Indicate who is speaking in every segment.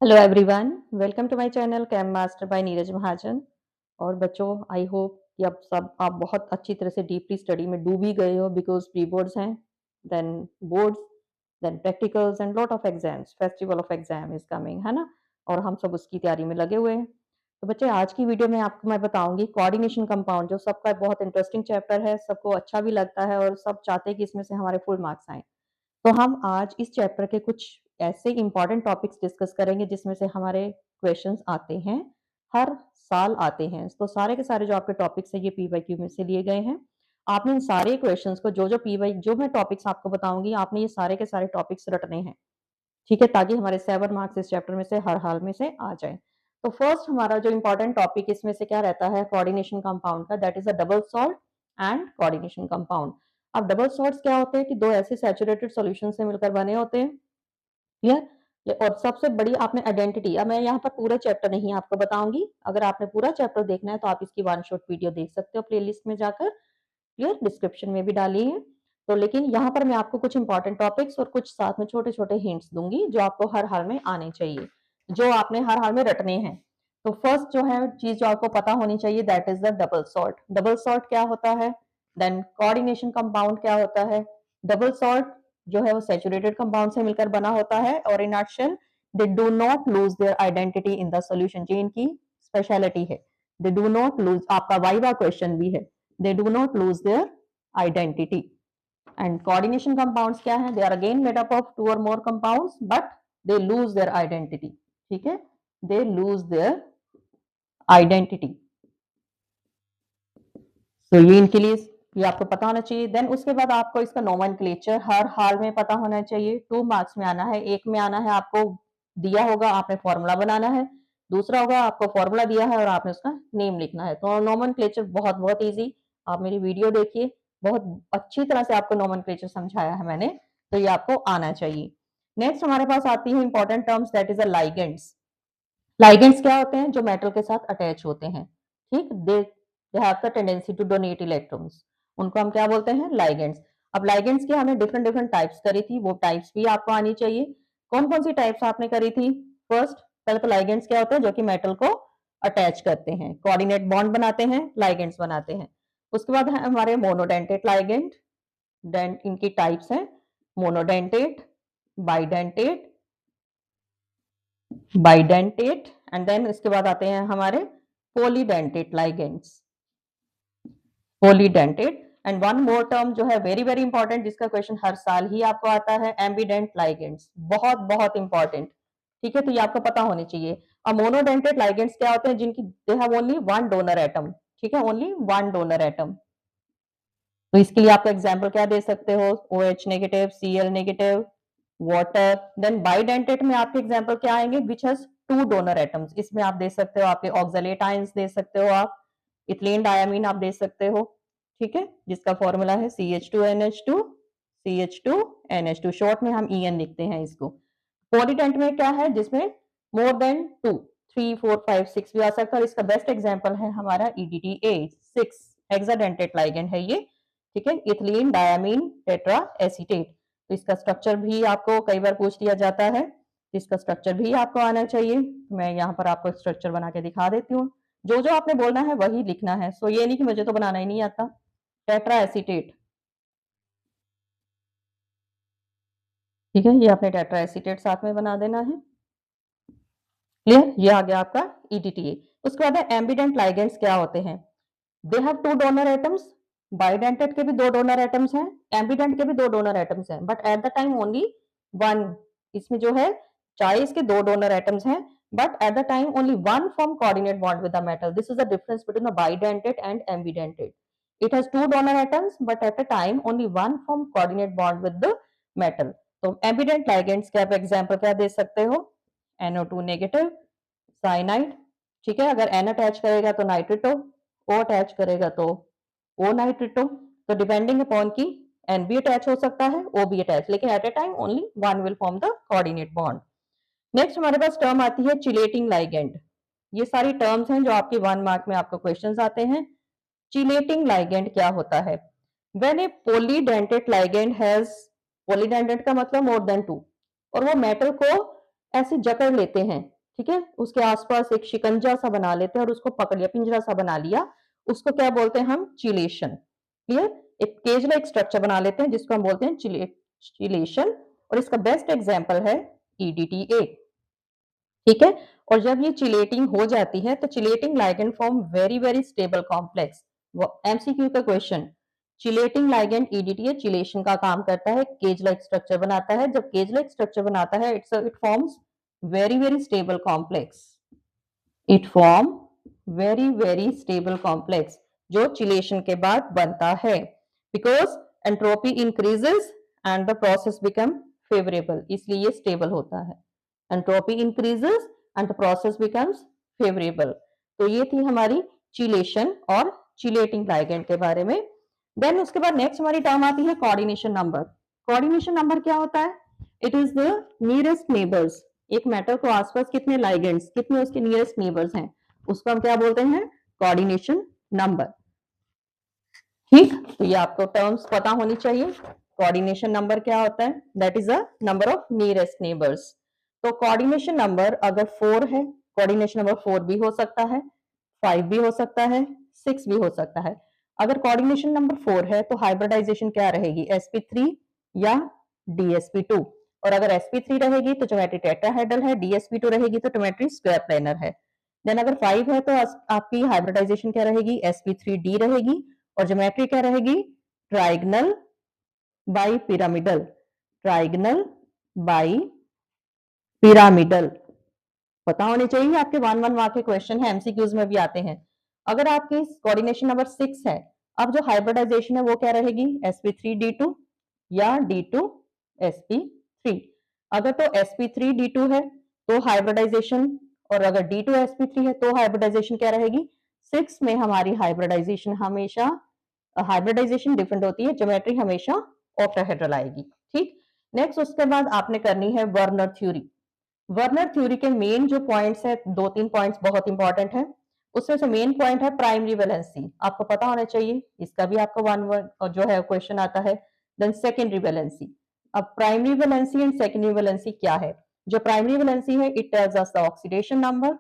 Speaker 1: Hello everyone, welcome to my channel chem master by Neeraj Mahajan. और बच्चों, आई hope कि आप बहुत अच्छी तरह से डीपली स्टडी में डूब ही गए हो, बिकॉज प्री बोर्ड्स हैं, then boards, then practicals and lot of exams, festival of exam is coming, है ना। और हम सब उसकी तैयारी में लगे हुए हैं। तो बच्चे, आज की वीडियो में आपको मैं बताऊंगी कोऑर्डिनेशन कंपाउंड, जो सबका बहुत इंटरेस्टिंग चैप्टर है, सबको अच्छा भी लगता है और सब चाहते हैं कि इसमें से हमारे फुल मार्क्स आए। तो हम आज इस चैप्टर के कुछ ऐसे इंपॉर्टेंट टॉपिक्स डिस्कस करेंगे जिसमें से हमारे क्वेश्चंस आते हैं, हर साल आते हैं। तो सारे के सारे जो आपके टॉपिक्स हैं, ये पीवाईक्यू में से लिए गए हैं। आपने इन सारे क्वेश्चंस को, जो मैं टॉपिक्स आपको बताऊंगी, आपने ये सारे के सारे टॉपिक्स रटने हैं, ठीक है, ताकि हमारे 7 मार्क्स इस चैप्टर में से हर हाल में से आ जाए। तो फर्स्ट हमारा जो इंपॉर्टेंट टॉपिक इसमें से क्या रहता है कोऑर्डिनेशन कंपाउंड का, that is a double salt and coordination compound. अब डबल सॉल्ट्स क्या होते हैं कि दो ऐसे सैचुरेटेड सॉल्यूशन से मिलकर बने होते हैं, क्लियर। और सबसे बड़ी आपने आइडेंटिटी, अब मैं यहाँ पर पूरा चैप्टर नहीं आपको बताऊंगी, अगर आपने पूरा चैप्टर देखना है तो आप इसकी वन शॉट वीडियो देख सकते हो प्लेलिस्ट में जाकर, क्लियर, डिस्क्रिप्शन में भी डाली है। तो लेकिन यहाँ पर मैं आपको कुछ इंपॉर्टेंट टॉपिक्स और कुछ साथ में छोटे छोटे हिंट्स दूंगी जो आपको हर हाल में आने चाहिए, जो आपने हर हाल में रटने हैं। तो फर्स्ट जो है चीज जो आपको पता होनी चाहिए, that is the double salt. Double salt क्या होता है, देन कोऑर्डिनेशन कंपाउंड क्या होता है। डबल सॉल्ट जो है वो सैचुरेटेड कंपाउंड से मिलकर बना होता है, और in addition they do not lose their identity in the solution, ये इनकी स्पेशलिटी है। दे डू नॉट लूज, आपका वाइवा क्वेश्चन भी है, they do not lose their identity. And coordination compounds क्या है, they are again made up of two or more compounds but they lose their identity, ठीक है, they lose their identity. तो ये इनके लिए ये आपको पता होना चाहिए। देन उसके बाद आपको इसका नोमेनक्लेचर हर हाल में पता होना चाहिए। 2 मार्क्स में आना है, एक में आना है आपको दिया होगा, आपने फॉर्मूला बनाना है, दूसरा होगा आपको फॉर्मूला दिया है और आपने उसका नेम लिखना है। तो नोमेनक्लेचर बहुत बहुत इजी, आप मेरी वीडियो देखिए, बहुत अच्छी तरह से आपको नोमेनक्लेचर समझाया है मैंने, तो ये आपको आना चाहिए। नेक्स्ट हमारे पास आती है important terms, that is a ligands. Ligands क्या होते हैं, जो मेटल के साथ अटैच होते हैं, ठीक, they have the tendency to donate electrons, उनको हम क्या बोलते हैं, लाइगेंड्स। अब लाइगेंड्स की हमने डिफरेंट डिफरेंट टाइप्स करी थी, वो टाइप्स भी आपको आनी चाहिए। कौन कौन सी टाइप्स आपने करी थी। फर्स्ट, पहले तो लाइगेंड्स क्या होते हैं, जो कि मेटल को अटैच करते हैं, कोऑर्डिनेट बॉन्ड बनाते हैं, लाइगेंड्स बनाते हैं। उसके बाद है हमारे मोनोडेंटेट लाइगेंड, डेंट इनकी टाइप्स हैं, monodentate, bidentate, bidentate, and then इसके बाद आते हैं हमारे polydentate ligands, polydentate. And one more term जो है वेरी वेरी इंपॉर्टेंट, जिसका क्वेश्चन हर साल ही आपको आता है, एम्बीडेंट लाइगेंड्स, बहुत बहुत इंपॉर्टेंट, ठीक है, तो ये आपको पता होने चाहिए। अब मोनोडेंटेट लाइगेंड्स क्या होते हैं, जिनकी they have only one donor atom, ठीक है, ओनली वन डोनर एटम। तो इसके लिए आप एग्जाम्पल क्या दे सकते हो, O H negative, C L negative, water. Then bidentate में आपके एग्जाम्पल क्या आएंगे, which has two donor atoms, इसमें आप दे सकते हो आपके ऑक्सलेट आयंस दे सकते हो, आप इथिलीन डायमीन आप दे सकते हो, ठीक है, जिसका फॉर्मूला है CH2NH2, CH2NH2, शॉर्ट में हम EN लिखते हैं इसको। पॉलीडेंट में क्या है, जिसमें मोर देन टू, 3 4 5 6 भी आ सकता है, और इसका बेस्ट एग्जाम्पल है हमारा EDTA6, हेक्साडेंटेट लाइगेंड है ये, ठीक है, इथिलीन डायमीन टेट्रा एसीटेट। तो इसका स्ट्रक्चर भी आपको कई बार पूछ लिया जाता है, तो इसका स्ट्रक्चर भी आपको आना चाहिए। मैं यहाँ पर आपको स्ट्रक्चर बना के दिखा देती हूँ, जो जो आपने बोलना है वही लिखना है, सो ये नहीं कि मुझे तो बनाना ही नहीं आता। टेट्रा एसीटेट, ठीक है, ये आपने टेट्रा एसीटेट साथ में बना देना है, क्लियर, ये आ गया आपका EDTA। उसके बाद है एम्बिडेंट लाइगेंड्स क्या होते हैं, they have to donor atoms, bidentate के भी दो डोनर एटम्स हैं, एम्बिडेंट के भी दो डोनर एटम्स हैं, but at the time only one, इसमें जो है चाहे इसके दो डोनर एटम्स हैं, but at the time only one form coordinate bond with the metal, this is the difference between the bidentate and ambidentate. It has two donor atoms but at a time only one form coordinate bond with the metal. तो ambident ligands के आप example क्या दे सकते हो, NO2 negative, cyanide, ठीक है, अगर N अटैच करेगा तो नाइट्रिटो, O अटैच करेगा तो O नाइट्रिटो। तो डिपेंडिंग अपॉन की N भी अटैच हो सकता है, O भी अटैच, लेकिन at a time only one will form the coordinate bond. Next हमारे पास टर्म आती है चिलेटिंग लाइगेंड। ये सारी टर्म्स हैं जो आपके 1 मार्क में आपको क्वेश्चंस आते हैं। चिलेटिंग लाइगेंड क्या होता है, when A polydentate ligand has, polydentate का मतलब मोर देन टू, और वो मेटल को ऐसे जकड़ लेते हैं, ठीक है, उसके आसपास एक शिकंजा सा बना लेते हैं और उसको पकड़ लिया, पिंजरा सा बना लिया, उसको क्या बोलते हैं हम? चिलेशन। क्लियर? एक केज लाइक स्ट्रक्चर बना लेते हैं जिसको हम बोलते हैं चिलेशन, और इसका बेस्ट एग्जांपल है ईडीटीए। ठीक है, और जब ये चिलेटिंग हो जाती है तो chelating ligand form very very stable complex. MCQ का question, chelating ligand EDTA chelation का काम करता है, केज लाइक स्ट्रक्चर बनाता है। जब केज लाइक स्ट्रक्चर बनाता है it forms very very stable complex, it form very very stable complex जो चिलेशन के बाद बनता है, because entropy increases and the process become favourable, इसलिए ये स्टेबल होता है। Entropy increases and the process becomes favourable. तो ये थी हमारी चिलेशन और चिलेटिंग लाइगेंड के बारे में। देन उसके बाद नेक्स्ट हमारी टर्म आती है कोऑर्डिनेशन नंबर। कोऑर्डिनेशन नंबर क्या होता है? It is the nearest neighbours, एक मेटल को आसपास कितने लाइगेंड्स, कितने उसके नियरेस्ट नेबर्स हैं, उसको हम क्या बोलते हैं? Coordination number. ठीक, तो ये आपको टर्म्स पता होनी चाहिए। कोऑर्डिनेशन नंबर क्या होता है? That is a number of nearest neighbours. तो कोऑर्डिनेशन नंबर अगर 4 है, कोऑर्डिनेशन नंबर 4 भी हो सकता है, 5 भी हो सकता है, 6 भी हो सकता है। अगर कोऑर्डिनेशन नंबर 4 है तो हाइब्रिडाइजेशन क्या रहेगी? sp3 या dsp2। और अगर sp3 रहेगी तो ज्योमेट्री टेट्राहेड्रल है, dsp2 रहेगी तो ज्योमेट्री स्क्वायर प्लेनर है। देन अगर 5 है तो आपकी हाइब्रिडाइजेशन क्या रहेगी? sp3d रहेगी, और ज्योमेट्री क्या रहेगी? Trigonal bi pyramidal, trigonal bi pyramidal. पता होने चाहिए, आपके 1 1 मार्क के क्वेश्चन है, एमसीक्यूज में भी आते हैं। अगर आपकी कोऑर्डिनेशन नंबर 6 है, अब जो हाइब्रिडाइजेशन है वो क्या रहेगी? sp3d2 या d2sp3। अगर तो sp3d2 है तो हाइब्रिडाइजेशन, और अगर d2sp3 है तो हाइब्रिडाइजेशन क्या रहेगी? 6 में हमारी हाइब्रिडाइजेशन हमेशा, हाइब्रिडाइजेशन डिफरेंट होती है, ज्योमेट्री हमेशा ऑक्टाहेड्रल आएगी। ठीक, नेक्स्ट उसके बाद आपने करनी है वर्नर थ्योरी। वर्नर थ्योरी के मेन जो पॉइंट्स है, 2 3 पॉइंट्स बहुत इंपॉर्टेंट है। उसमें से मेन पॉइंट है प्राइमरी वैलेंसी, आपको पता होना चाहिए, इसका भी आपका 1 1 जो है क्वेश्चन आता है। Then secondary valency. अब primary valency and secondary valency क्या है? जो प्राइमरी वैलेंसी है it tells us the oxidation number.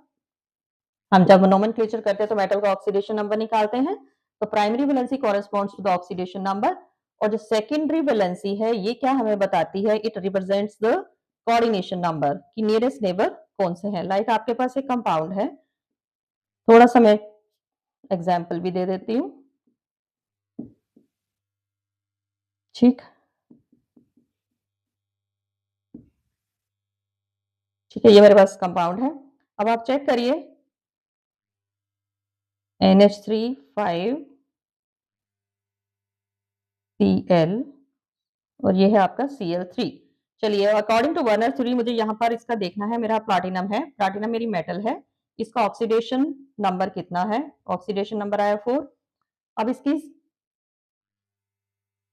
Speaker 1: हम जब नोमेनक्लेचर करते हैं तो मेटल का ऑक्सीडेशन नंबर निकालते हैं, तो primary valency corresponds to the oxidation number. और जो सेकेंडरी वैलेंसी है ये क्या हमें बताती है? It represents the coordination number कि नियरेस्ट नेबर कौन से हैं। लाइक आपके पास एक कंपाउंड है, थोड़ा सा मैं एग्जाम्पल भी दे देती हूँ। ठीक, ठीक है, ये मेरे पास कंपाउंड है। अब आप चेक करिए, NH3 5Cl, और ये है आपका Cl3। चलिए, अकॉर्डिंग टू वर्नर थ्योरी मुझे यहाँ पर इसका देखना है, मेरा प्लाटिनम है, प्लाटिनम मेरी मेटल है, इसका ऑक्सीडेशन नंबर कितना है? ऑक्सीडेशन नंबर आया 4। अब इसकी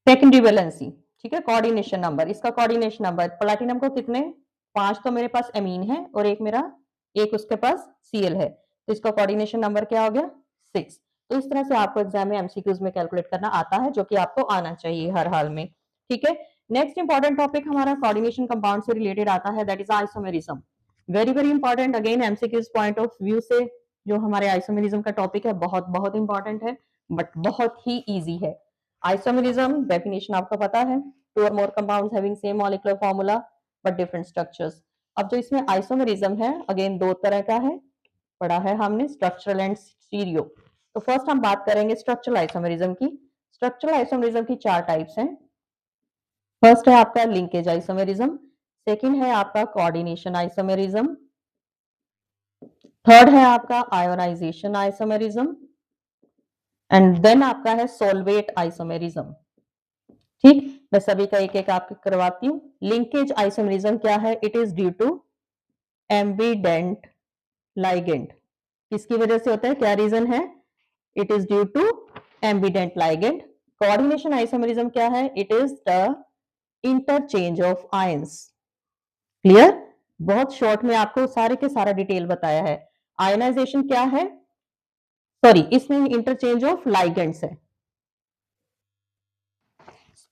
Speaker 1: सेकेंडरी वैलेंसी, ठीक है, कोऑर्डिनेशन नंबर, इसका कोऑर्डिनेशन नंबर, प्लैटिनम को कितने? 5 तो मेरे पास एमीन है और एक उसके पास Cl है, तो इसका कोऑर्डिनेशन नंबर क्या हो गया? 6। तो इस तरह से आपको एग्जाम में एमसीक्यूज में कैलकुलेट करना आता है, जो कि आपको आना चाहिए हर हाल में। ठीक है, नेक्स्ट इंपॉर्टेंट टॉपिक हमारा कोऑर्डिनेशन कंपाउंड से रिलेटेड आता है, that is isomerism. Very very important, again MCQs point of view से जो हमारे आइसोमेरिज्म का टॉपिक है बहुत बहुत इंपॉर्टेंट है, बट बहुत ही ईजी है। आइसोमेरिज्म डेफिनेशन आपको पता है, 2 or more compounds having same molecular formula but different structures. अब जो इसमें आइसोमेरिज्म है अगेन 2 तरह का है, पढ़ा है हमने, स्ट्रक्चरल एंड स्टीरियो। तो फर्स्ट हम बात करेंगे स्ट्रक्चरल आइसोमेरिज्म की। स्ट्रक्चरल आइसोमेरिज्म की 4 टाइप्स हैं। फर्स्ट है आपका लिंकेज आइसोमेरिज्म, सेकंड है आपका कोऑर्डिनेशन आइसोमेरिज्म, थर्ड है आपका आयोनाइजेशन आइसोमेरिज्म, एंड देन आपका है सोलवेट आइसोमेरिज्म। ठीक, मैं सभी का एक एक आपको करवाती हूँ। लिंकेज आइसोमेरिज्म क्या है? It is due to ambident ligand. किसकी वजह से होता है? क्या रीजन है? It is due to ambident ligand. Coordination isomerism क्या है? It is the interchange of ions. Clear? बहुत शॉर्ट में आपको सारे के सारा डिटेल बताया है। आयनाइजेशन क्या है? सॉरी, इसमें इंटरचेंज ऑफ लाइगेंड्स है।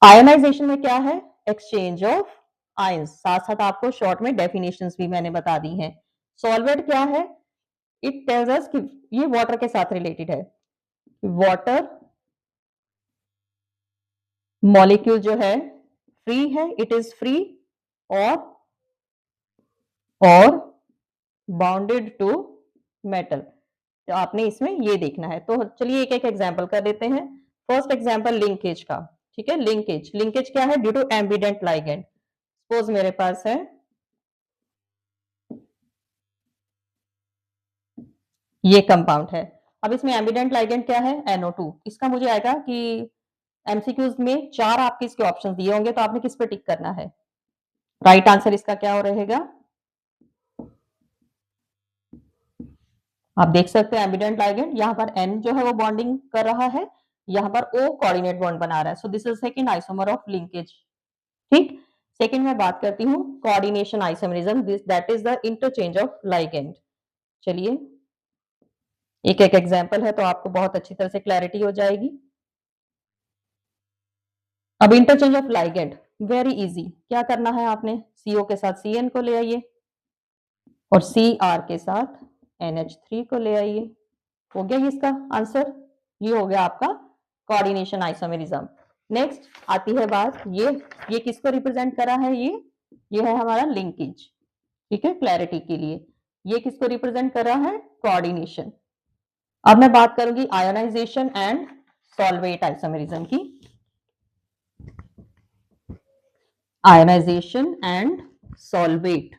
Speaker 1: आयोनाइजेशन में क्या है? एक्सचेंज ऑफ आयंस, साथ साथ आपको शॉर्ट में डेफिनेशंस भी मैंने बता दी हैं। सॉल्वेंट क्या है? इट टेल्स अस कि ये वाटर के साथ रिलेटेड है। वाटर मॉलिक्यूल जो है फ्री है, इट इज फ्री और बाउंडेड टू मेटल। तो आपने इसमें ये देखना है। तो चलिए एक एक एग्जांपल कर देते हैं। फर्स्ट एग्जांपल लिंकेज का, ठीक है। लिंकेज, लिंकेज क्या है? Due to ambident ligand. Suppose मेरे पास है ये कंपाउंड है, अब इसमें एम्बिडेंट लाइगेंड क्या है? NO2। इसका मुझे आएगा कि एमसीक्यूज में 4 आपके इसके ऑप्शन दिए होंगे, तो आपने किस पर टिक करना है? राइट आंसर इसका क्या हो रहेगा? आप देख सकते हैं एम्बिडेंट लाइगेंड, यहाँ पर N जो है वो बॉन्डिंग कर रहा है, यहाँ पर O कोऑर्डिनेट बॉन्ड बना रहा है। सो this is second isomer of linkage. ठीक। सेकंड में बात करती हूँ coordination isomerism, this that is the interchange of ligand. चलिए एक एक एग्जांपल है तो आपको बहुत अच्छी तरह से क्लैरिटी हो जाएगी। अब interchange of ligand very easy, क्या करना है आपने? CO के साथ CN को ले आइए और CR के साथ NH3 को ले आइए। हो गया ये इसका आंसर, ये हो गया आपका कोऑर्डिनेशन आइसोमेरिज्म। नेक्स्ट आती है बात, ये किसको रिप्रेजेंट करा है? ये है हमारा लिंकेज, ठीक है, क्लैरिटी के लिए। ये किसको रिप्रेजेंट कर रहा है? कोऑर्डिनेशन। अब मैं बात करूंगी आयोनाइजेशन एंड सॉल्वेट आइसोमेरिज्म की। आयोनाइजेशन एंड सॉल्वेट,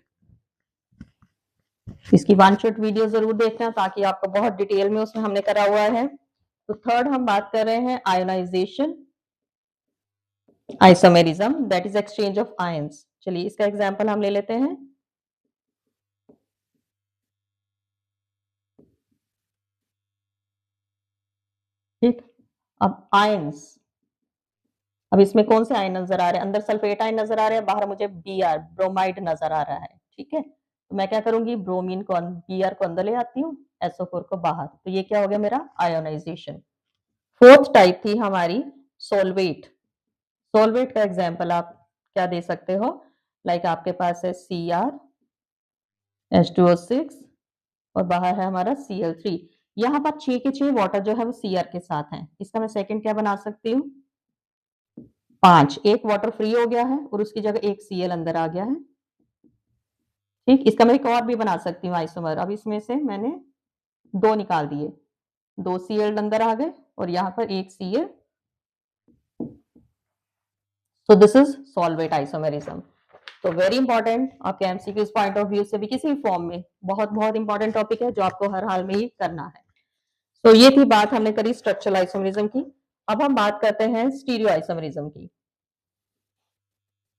Speaker 1: इसकी वन शॉट वीडियो जरूर देखना ताकि आपको बहुत डिटेल में उसमें हमने करा हुआ है। तो थर्ड हम बात कर रहे हैं ionization isomerism, that is exchange of ions. चलिए इसका एग्जांपल हम ले लेते हैं। ठीक, अब आयंस, अब इसमें कौन से आयन नजर आ रहे हैं? अंदर सल्फेट आयन नजर आ रहे हैं, बाहर मुझे Br ब्रोमाइड नजर आ रहा है, ठीक है। तो मैं क्या करूंगी? ब्रोमीन को Br को अंदर ले आती हूँ, SO4 को बाहर। तो ये क्या हो गया मेरा? आयोनाइजेशन। फोर्थ टाइप थी हमारी सोलवेट। सोलवेट का एग्जाम्पल आप क्या दे सकते हो? लाइक आपके पास है Cr H2O6 और बाहर है हमारा Cl3। यहाँ पर 6 के 6 वाटर जो है वो Cr के साथ हैं। इसका मैं सेकंड क्या बना सकती हूँ? 5, एक वाटर फ्री हो गया है और उसकी जगह एक Cl अंदर आ गया है। ठीक, इसका मैं एक और भी बना सकती हूँ आइसोमर। अब इसमें से मैंने 2 निकाल दिए, 2 Cl अंदर आ गए और यहाँ पर एक Cl। So this is solvate isomerism. तो वेरी इंपॉर्टेंट, आपके एमसीक्यूज पॉइंट ऑफ व्यू से भी किसी फॉर्म में बहुत बहुत इंपॉर्टेंट टॉपिक है जो आपको हर हाल में ही करना है। तो ये थी बात हमने करी स्ट्रक्चरल आइसोमेरिज्म की। अब हम बात करते हैं स्टीरियो आइसोमेरिज्म की।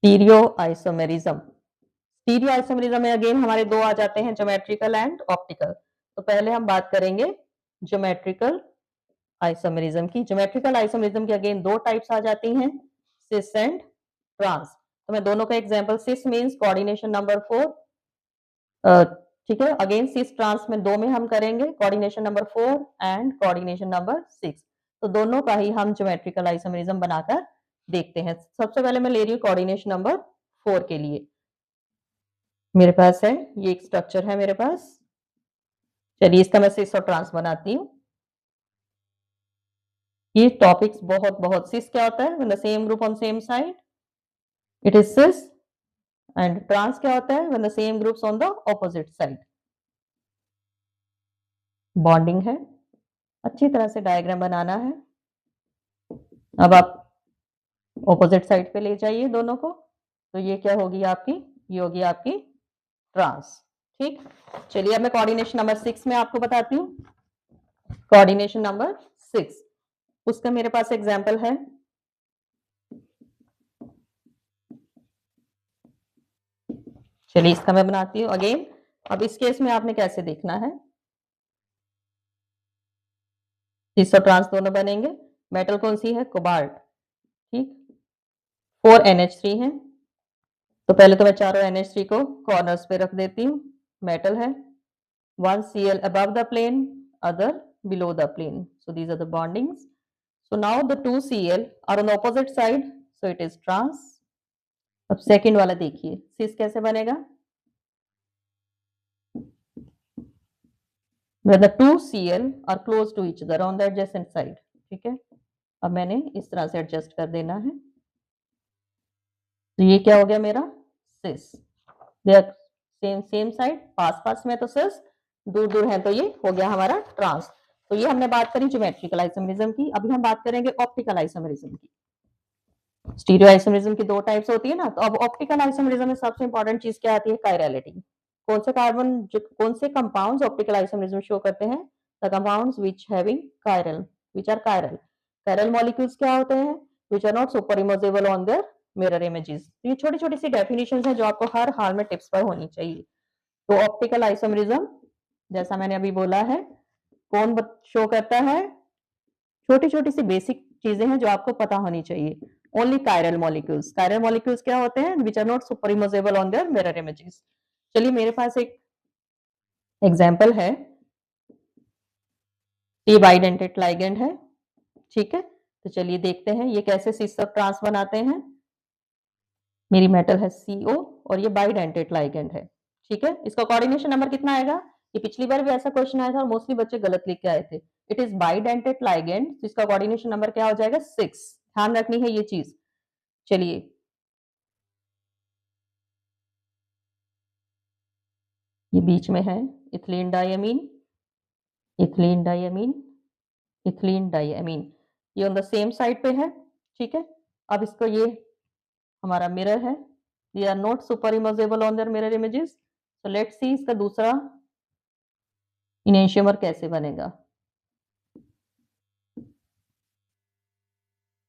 Speaker 1: स्टीरियो आइसोमेरिज्म, स्टीरियो आइसोमेरिज्म में अगेन हमारे दो आ जाते हैं, ज्योमेट्रिकल एंड ऑप्टिकल। तो पहले हम बात करेंगे ज्योमेट्रिकल आइसोमेरिज्म की। ज्योमेट्रिकल आइसोमेरिज्म की अगेन दो टाइप्स आ जाती हैं, सिस एंड ट्रांस। तो मैं दोनों का एग्जांपल, सिस मींस कोऑर्डिनेशन नंबर 4, ठीक है। अगेन सिस ट्रांस में दो में हम करेंगे, coordination number 4 and coordination number 6। तो दोनों का ही हम ज्योमेट्रिकल आइसोमेरिज्म बनाकर देखते हैं। सबसे पहले मैं ले रही हूँ कोऑर्डिनेशन नंबर 4 के लिए। मेरे पास है ये एक स्ट्रक्चर है मेरे पास। चलिए इसका मैं सिस और ट्रांस बनाती हूँ। ये टॉपिक्स बहुत बहुत, सिस क्या होता है? When the same group on same side it is cis, and trans क्या होता है? When the same groups on the opposite side. Bonding है, अच्छी तरह से डायग्राम बनाना है। अब आप ऑपोजिट साइड पे ले जाइए दोनों को, तो ये क्या होगी आपकी? ये होगी आपकी ट्रांस। ठीक, चलिए अब मैं कोऑर्डिनेशन नंबर 6 में आपको बताती हूँ। कोऑर्डिनेशन नंबर 6, उसका मेरे पास एग्जांपल है। चलिए इसका मैं बनाती हूँ अगेन। अब इस केस में आपने कैसे देखना है? सिस और ट्रांस दोनों बनेंगे। मेटल कौन सी है? कोबाल्ट। ठीक, 4 NH3 है। तो पहले तो मैं चारों NH3 को कॉर्नर्स पे रख देती हूँ। मेटल है, 1 Cl above the plane, other below the plane. So these are the bondings. So now the 2 Cl are on the opposite side, so it is trans. अब सेकंड वाला देखिए, सिस कैसे बनेगा? where the two Cl are close to each other on the adjacent side, ठीक है। अब मैंने इस तरह से एडजस्ट कर देना है, तो ये क्या हो गया मेरा? Cis. They are same same side, पास पास में तो सिस, दूर दूर है तो ये हो गया हमारा ट्रांस। तो ये हमने बात करी ज्योमेट्रिकल आइसोमेरिज्म की। अभी हम बात करेंगे ऑप्टिकल आइसोमेरिज्म की। स्टीरियो आइसोमेरिज्म की दो टाइप्स होती है ना, तो अब ऑप्टिकल आइसोमेरिज्म में सबसे इंपॉर्टेंट चीज क्या आती है? कायरलिटी। कौन से कार्बन, कौन से कंपाउंड्स ऑप्टिकल आइसोमेरिज्म शो करते हैं? The compounds which having chiral, which are chiral. Chiral molecules क्या होते हैं? Which are not superimposable on their mirror images. ये छोटी छोटी सी डेफिनेशन है जो आपको हर हाल में टिप्स पर होनी चाहिए। तो ऑप्टिकल आइसोमेरिज्म जैसा मैंने अभी बोला है, कौन शो करता है? छोटी छोटी सी बेसिक चीजें हैं जो आपको पता होनी चाहिए। Only chiral molecules. Chiral molecules क्या होते हैं? Which are not superimposable on their mirror images. चलिए मेरे पास एक एग्जाम्पल है, ये बाइडेंटेट लाइगेंड है, ठीक है। तो चलिए देखते हैं ये कैसे सिस ऑफ ट्रांस बनाते हैं। मेरी मेटल है CO और ये बाइडेंटेट लाइगेंड है, ठीक है। इसका कोऑर्डिनेशन नंबर कितना आएगा? ये पिछली बार भी ऐसा क्वेश्चन आया था और मोस्टली बच्चे गलत लिख के आए थे। इट इज बाइडेंटेट लाइगेंड, तो इसका कोऑर्डिनेशन नंबर क्या हो जाएगा? 6। ध्यान रखनी है ये चीज। चलिए ये बीच में है इथिलीन डाइअमीन, इथिलीन डाइअमीन, इथिलीन डाइअमीन, ये ऑन द सेम साइड पे है, ठीक है। अब इसको ये हमारा मिरर है, ये are not superimposable on their mirror images. So let's see इसका दूसरा इनेंशियमर कैसे बनेगा,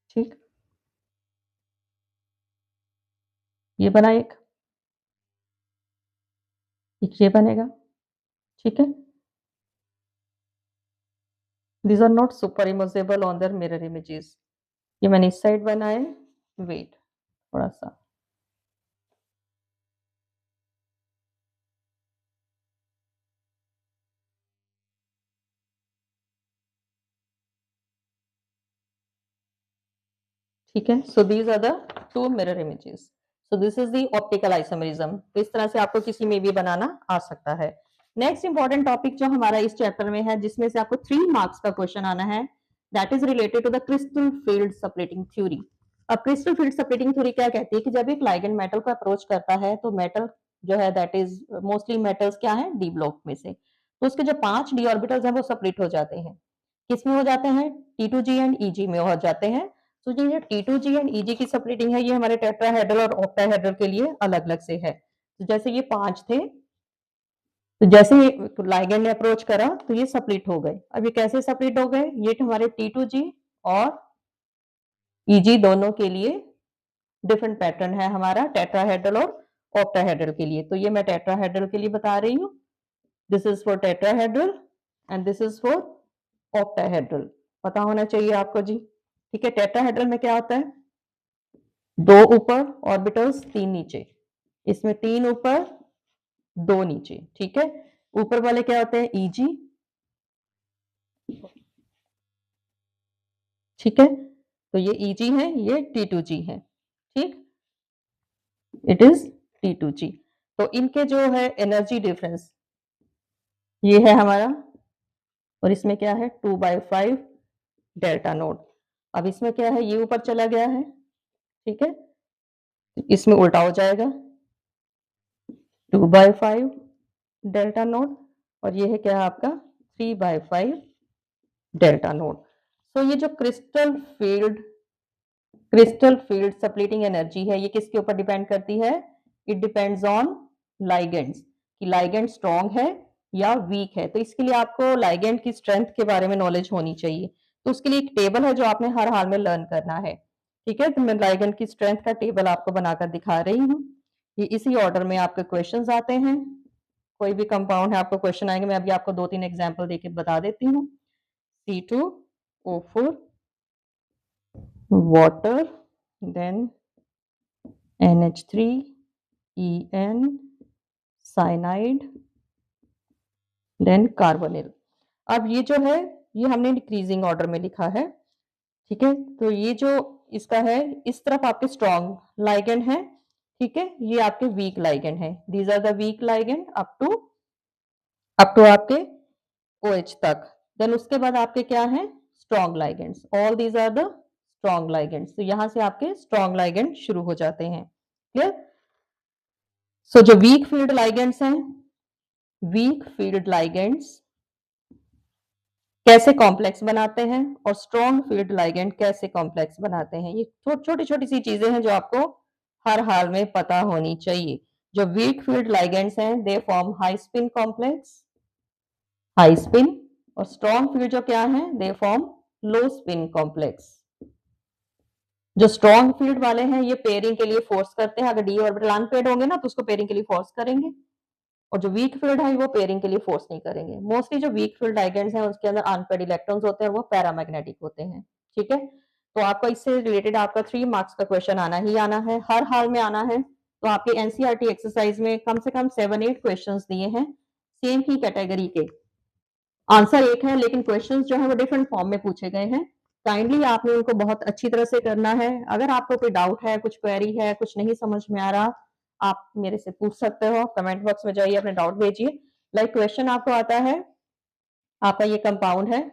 Speaker 1: ठीक। ये बना एक ये बनेगा, ठीक है। these are not superimposable on their mirror images। ये मैंने इस साइड बनाए, वेट थोड़ा सा, ठीक है। So these are the two mirror images. So this is the optical isomerism. तो इस तरह से आपको किसी में भी बनाना आ सकता है। नेक्स्ट इंपॉर्टेंट टॉपिक जो हमारा इस चैप्टर में है, जिसमें से आपको 3 मार्क्स का क्वेश्चन आना है, that is related to the crystal field separating theory. अब क्रिस्टल फील्ड सेपरेटिंग थ्योरी क्या कहती है कि जब एक लाइगेंड मेटल को अप्रोच करता है तो मेटल जो है दैट इज मोस्टली मेटल्स क्या है? डी ब्लॉक में से, तो उसके जो 5 डी ऑर्बिटल्स हैं वो सेपरेट हो जाते हैं। किसमें हो जाते हैं? T2G एंड EG में हो जाते हैं। तो जो ये T2G एंड EG की सेपरेटिंग है, ये हमारे टेट्राहेड्रल और ऑक्टाहेड्रल के लिए अलग अलग से है। तो जैसे ये 5 थे, तो जैसे लाइगेंड ने अप्रोच करा तो ये सेपरेट हो गए। अब ये कैसे सेपरेट हो गए? ये हमारे T2G और EG दोनों के लिए डिफरेंट पैटर्न है हमारा, टेट्राहेड्रल और ऑक्टाहेड्रल के लिए। तो ये मैं टेट्राहेड्रल के लिए बता रही हूँ, this is for tetrahedral and this is for octahedral. पता होना चाहिए आपको जी, ठीक है। टेट्राहेड्रल में क्या होता है? 2 ऊपर ऑर्बिटल्स, 3 नीचे। इसमें 3 ऊपर 2 नीचे, ठीक है। ऊपर वाले क्या होते हैं? EG, ठीक है। तो ये EG है, ये T2G है, ठीक। It is T2G। तो इनके जो है एनर्जी डिफरेंस ये है हमारा, और इसमें क्या है? 2/5 डेल्टा नोट। अब इसमें क्या है? ये ऊपर चला गया है, ठीक है। इसमें उल्टा हो जाएगा, 2/5 डेल्टा नोट, और ये है क्या है आपका? 3/5 डेल्टा नोट। तो ये जो क्रिस्टल फील्ड सेपरेटिंग एनर्जी है, ये किसके ऊपर डिपेंड करती है? इट डिपेंड्स ऑन लाइगेंड्स, कि लाइगेंड स्ट्रॉन्ग है या वीक है। तो इसके लिए आपको लाइगेंड की स्ट्रेंथ के बारे में नॉलेज होनी चाहिए। तो उसके लिए एक टेबल है जो आपने हर हाल में लर्न करना है, ठीक है। तो मैं लाइगेंड की स्ट्रेंथ का टेबल आपको बनाकर दिखा रही हूँ। ये इसी ऑर्डर में आपके क्वेश्चंस आते हैं। कोई भी कंपाउंड है आपको क्वेश्चन आएंगे, मैं अभी आपको 2-3 एग्जांपल देके बता देती हूँ। C2O4 water, then NH3 En cyanide, then carbonyl। अब ये जो है ये हमने डिक्रीजिंग ऑर्डर में लिखा है, ठीक है। तो ये जो इसका है, इस तरफ आपके स्ट्रॉन्ग लाइगेंड है, ठीक है, ये आपके वीक लिगेंड है। These are the weak ligand up to आपके OH तक। देन उसके बाद आपके क्या है, strong ligands. All these are the strong ligands. तो यहां से आपके स्ट्रॉन्ग लिगेंड शुरू हो जाते हैं। क्लियर? सो जो वीक फील्ड लिगेंड्स हैं, वीक फील्ड लिगेंड्स कैसे कॉम्प्लेक्स बनाते हैं और स्ट्रॉन्ग फील्ड लिगेंड कैसे कॉम्प्लेक्स बनाते हैं, ये छोटी छोटी सी चीजें हैं जो आपको हर हाल में पता होनी चाहिए। जो वीक फील्ड लिगेंड्स हैं, they form high spin complex, high spin. और स्ट्रॉन्ग फील्ड जो क्या है, they form low spin complex. जो स्ट्रॉन्ग फील्ड वाले हैं ये पेयरिंग के लिए फोर्स करते हैं। अगर डी ऑर्बिटल अनपेयर्ड होंगे ना तो उसको पेयरिंग के लिए फोर्स करेंगे, और जो वीक फील्ड है वो पेयरिंग के लिए फोर्स नहीं करेंगे। मोस्टली जो वीक फील्ड लिगेंड्स हैं उसके अंदर अनपेयर्ड इलेक्ट्रॉन्स होते हैं और वो पैरामैग्नेटिक होते हैं। ठीक है, तो आपका इससे रिलेटेड आपका 3 मार्क्स का क्वेश्चन आना ही आना है, हर हाल में आना है। तो आपके एनसीईआरटी एक्सरसाइज में कम से कम 7-8 क्वेश्चंस दिए हैं सेम ही कैटेगरी के। आंसर एक है लेकिन क्वेश्चंस जो है वो डिफरेंट फॉर्म में पूछे गए हैं। काइंडली आपने उनको बहुत अच्छी तरह से करना है। अगर आपको कोई डाउट है, कुछ क्वेरी है, कुछ नहीं समझ में आ रहा, आप मेरे से पूछ सकते हो। कमेंट बॉक्स में जाइए, अपने डाउट भेजिए। लाइक क्वेश्चन आपको आता है, आपका ये कंपाउंड है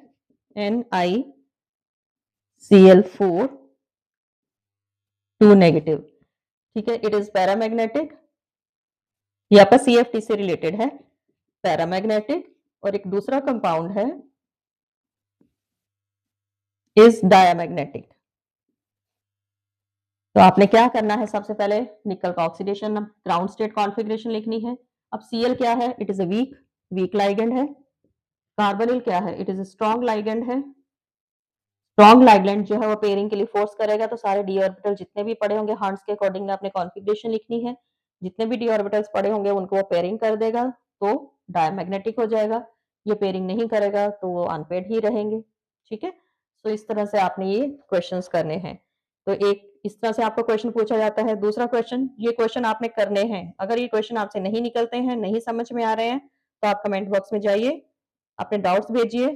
Speaker 1: NiCl4 2 नेगेटिव। ठीक है, इट इज पैरामैग्नेटिक। ये आपका CFT से रिलेटेड है, पैरामैग्नेटिक। और एक दूसरा कंपाउंड है इज डायामैग्नेटिक। तो आपने क्या करना है, सबसे पहले निकल का ऑक्सीडेशन ग्राउंड स्टेट कॉन्फ़िगरेशन लिखनी है। अब Cl क्या है, it is a week ligand है। कार्बोनिल क्या है, it is a strong ligand है। स्ट्रॉन्ग लिगेंड जो है वो पेयरिंग के लिए फोर्स करेगा, तो सारे डी ऑर्बिटल जितने भी पड़े होंगे हर्ट्ज के अकॉर्डिंग आपने कॉन्फ़िगरेशन लिखनी है। जितने भी डी ऑर्बिटल्स पड़े होंगे उनको वो पेयरिंग कर देगा तो डायमैग्नेटिक हो जाएगा। ये पेयरिंग नहीं करेगा तो वो अनपेयर्ड ही रहेंगे। ठीक है, तो इस तरह से आपने ये क्वेश्चंस करने हैं। तो एक इस तरह से आपको क्वेश्चन पूछा जाता है। दूसरा क्वेश्चन, ये क्वेश्चन आपने करने हैं। अगर ये क्वेश्चन आपसे नहीं निकलते हैं, नहीं समझ में आ रहे हैं, तो आप कमेंट बॉक्स में जाइए, अपने डाउट्स भेजिए।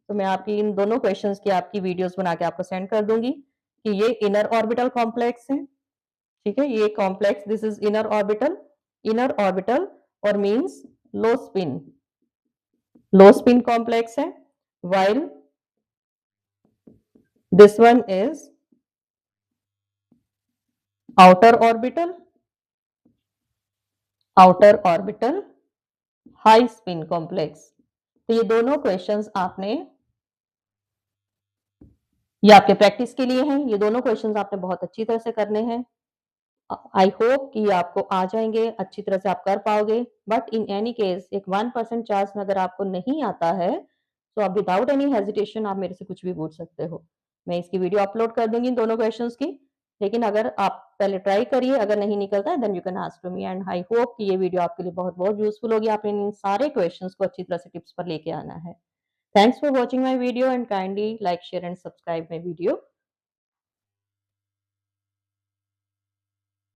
Speaker 1: तो मैं आपकी इन दोनों क्वेश्चंस की आपकी वीडियोस बना के आपको सेंड कर दूंगी कि ये इनर ऑर्बिटल कॉम्प्लेक्स है। ठीक है, ये complex, this is inner orbital और मींस लो स्पिन कॉम्प्लेक्स है, while this one is outer orbital high spin complex. तो ये दोनों क्वेश्चंस आपने, ये आपके प्रैक्टिस के लिए हैं। ये दोनों क्वेश्चंस आपने बहुत अच्छी तरह से करने हैं। आई होप कि आपको आ जाएंगे, अच्छी तरह से आप कर पाओगे। बट इन एनी केस एक 1% चांस में अगर आपको नहीं आता है तो आप विदाउट एनी हेजिटेशन आप मेरे से कुछ भी पूछ सकते हो। मैं इसकी वीडियो अपलोड कर दूंगी इन दोनों क्वेश्चंस की। लेकिन अगर आप पहले ट्राई करिए, अगर नहीं निकलता है then you can ask to me. And I hope कि ये वीडियो आपके लिए बहुत बहुत यूजफुल होगी। आपने इन सारे क्वेश्चंस को अच्छी तरह से टिप्स पर लेके आना है। Thanks for watching my video and kindly like share and subscribe my video.